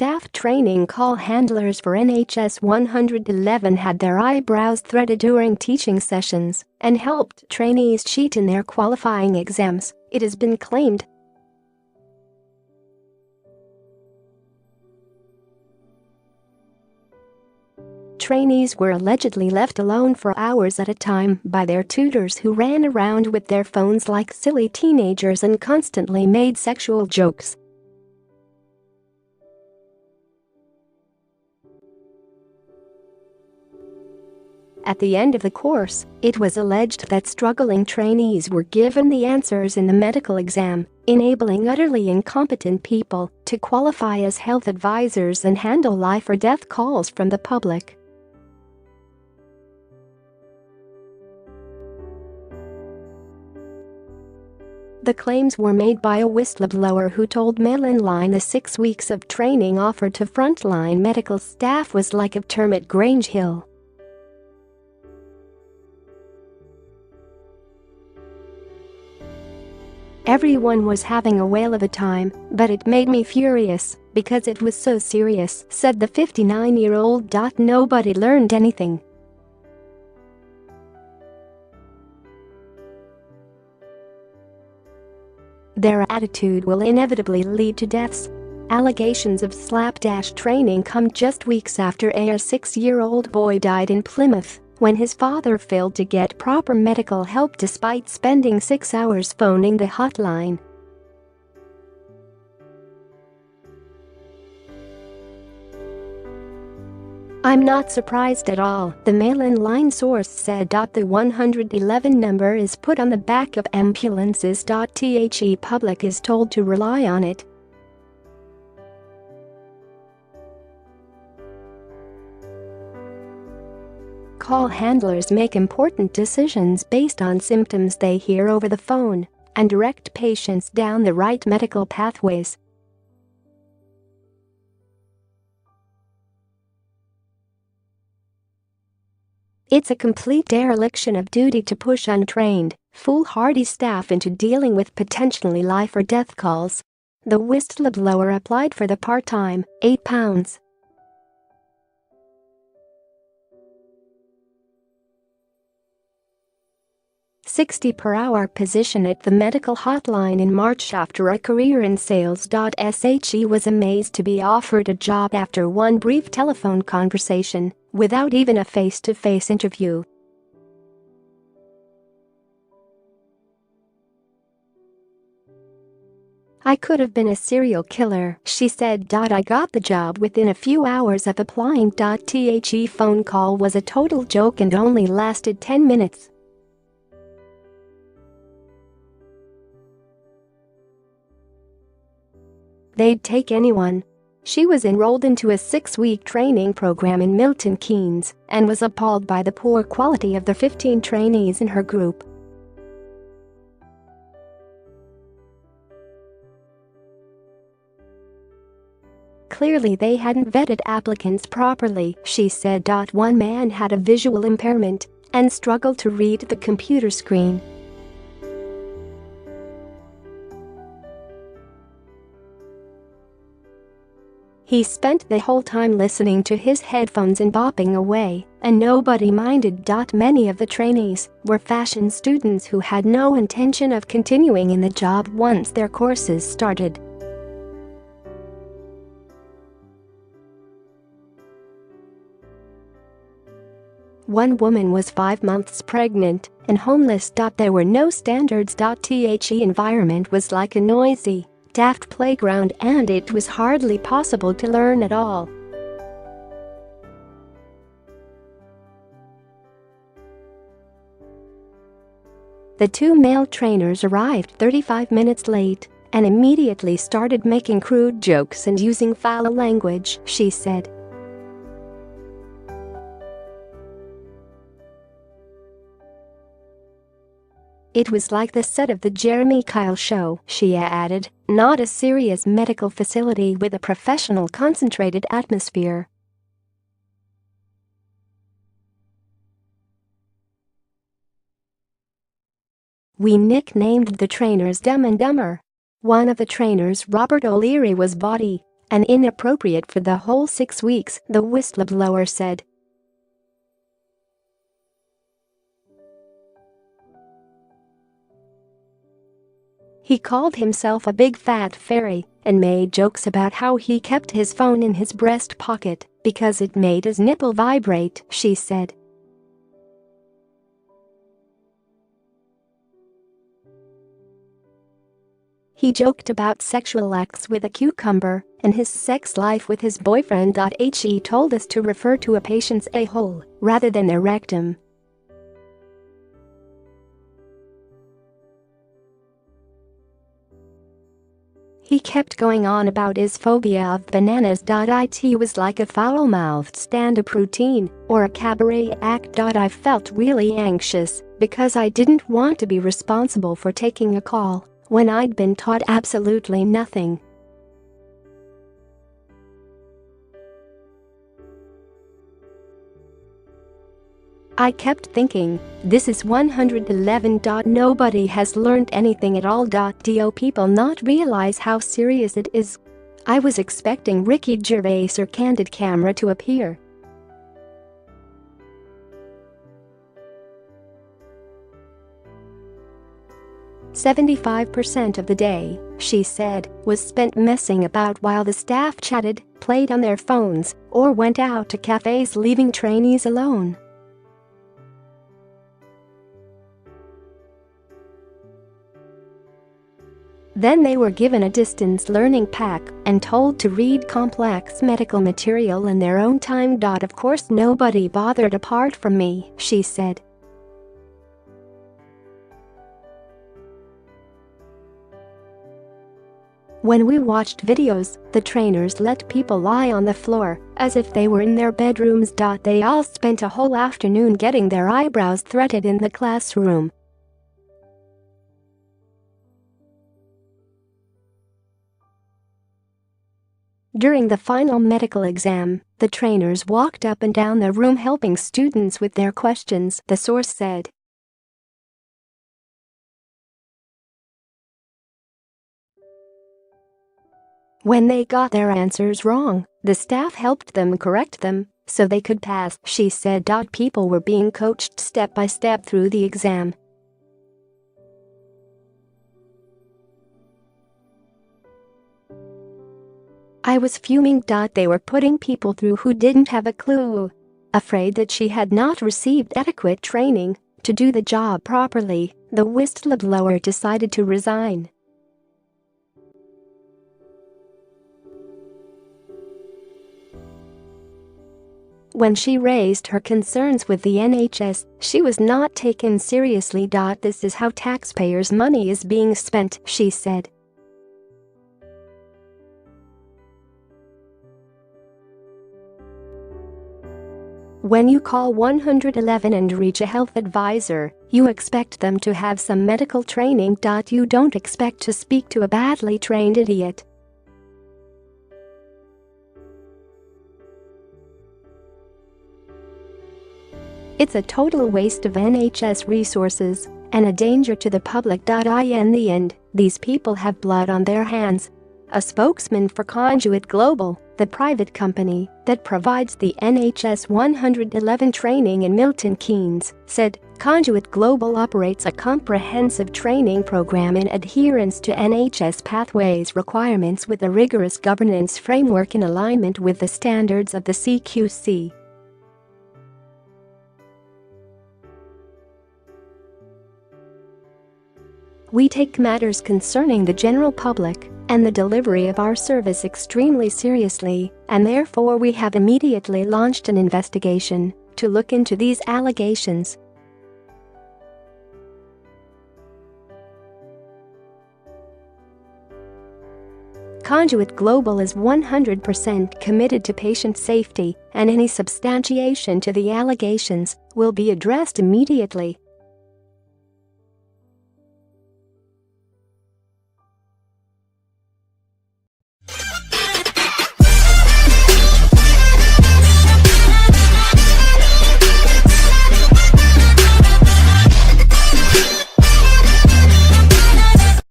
staff training call handlers for NHS 111 had their eyebrows threaded during teaching sessions and helped trainees cheat in their qualifying exams, it has been claimed. Trainees were allegedly left alone for hours at a time by their tutors who ran around with their phones like silly teenagers and constantly made sexual jokes. At the end of the course, it was alleged that struggling trainees were given the answers in the medical exam, enabling utterly incompetent people to qualify as health advisors and handle life or death calls from the public. The claims were made by a whistleblower who told Mail Online the 6 weeks of training offered to frontline medical staff was like a term at Grange Hill. Everyone was having a whale of a time, but it made me furious because it was so serious, said the 59-year-old. Nobody learned anything. Their attitude will inevitably lead to deaths. Allegations of slapdash training come just weeks after a 6-year-old boy died in Plymouth when his father failed to get proper medical help despite spending 6 hours phoning the hotline. "I'm not surprised at all," the Mail Online source said. The 111 number is put on the back of ambulances. The public is told to rely on it. Call handlers make important decisions based on symptoms they hear over the phone and direct patients down the right medical pathways. It's a complete dereliction of duty to push untrained, foolhardy staff into dealing with potentially life or death calls. The whistleblower applied for the part-time, £8 $60 per hour position at the medical hotline in March after a career in sales. She was amazed to be offered a job after one brief telephone conversation, without even a face-to-face interview. "I could have been a serial killer," she said. "I got the job within a few hours of applying. The phone call was a total joke and only lasted 10 minutes. They'd take anyone." She was enrolled into a 6-week training program in Milton Keynes and was appalled by the poor quality of the 15 trainees in her group. "Clearly they hadn't vetted applicants properly," she said. One man had a visual impairment and struggled to read the computer screen. He spent the whole time listening to his headphones and bopping away, and nobody minded. Many of the trainees were fashion students who had no intention of continuing in the job once their courses started. One woman was 5 months pregnant and homeless. There were no standards. The environment was like a noisy, daft playground and it was hardly possible to learn at all. The 2 male trainers arrived 35 minutes late and immediately started making crude jokes and using foul language, she said. "It was like the set of the Jeremy Kyle show," she added, "not a serious medical facility with a professional concentrated atmosphere." "We nicknamed the trainers Dumb and Dumber. One of the trainers, Robert O'Leary, was bawdy and inappropriate for the whole 6 weeks, the whistleblower said. He called himself a big fat fairy and made jokes about how he kept his phone in his breast pocket because it made his nipple vibrate, she said. He joked about sexual acts with a cucumber and his sex life with his boyfriend. He told us to refer to a patient's a-hole rather than their rectum. He kept going on about his phobia of bananas. It was like a foul-mouthed stand-up routine or a cabaret act. I felt really anxious because I didn't want to be responsible for taking a call when I'd been taught absolutely nothing. I kept thinking, this is 111. Nobody has learned anything at all. Do people not realize how serious it is? I was expecting Ricky Gervais or Candid Camera to appear. "75% of the day," she said, was spent messing about while the staff chatted, played on their phones, or went out to cafes, leaving trainees alone. Then they were given a distance learning pack and told to read complex medical material in their own time. Of course nobody bothered apart from me, she said. When we watched videos, the trainers let people lie on the floor as if they were in their bedrooms. They all spent a whole afternoon getting their eyebrows threaded in the classroom. During the final medical exam, the trainers walked up and down the room helping students with their questions, the source said. When they got their answers wrong, the staff helped them correct them so they could pass, she said. People were being coached step by step through the exam. I was fuming. They were putting people through who didn't have a clue. Afraid that she had not received adequate training to do the job properly, the whistleblower decided to resign. When she raised her concerns with the NHS, she was not taken seriously. This is how taxpayers' money is being spent, she said. When you call 111 and reach a health advisor, you expect them to have some medical training. You don't expect to speak to a badly trained idiot. It's a total waste of NHS resources and a danger to the public. In the end, these people have blood on their hands. A spokesman for Conduit Global, the private company that provides the NHS 111 training in Milton Keynes, said, Conduit Global operates a comprehensive training program in adherence to NHS pathways requirements with a rigorous governance framework in alignment with the standards of the CQC. We take matters concerning the general public and the delivery of our service extremely seriously, and therefore we have immediately launched an investigation to look into these allegations. Conduit Global is 100% committed to patient safety, and any substantiation to the allegations will be addressed immediately.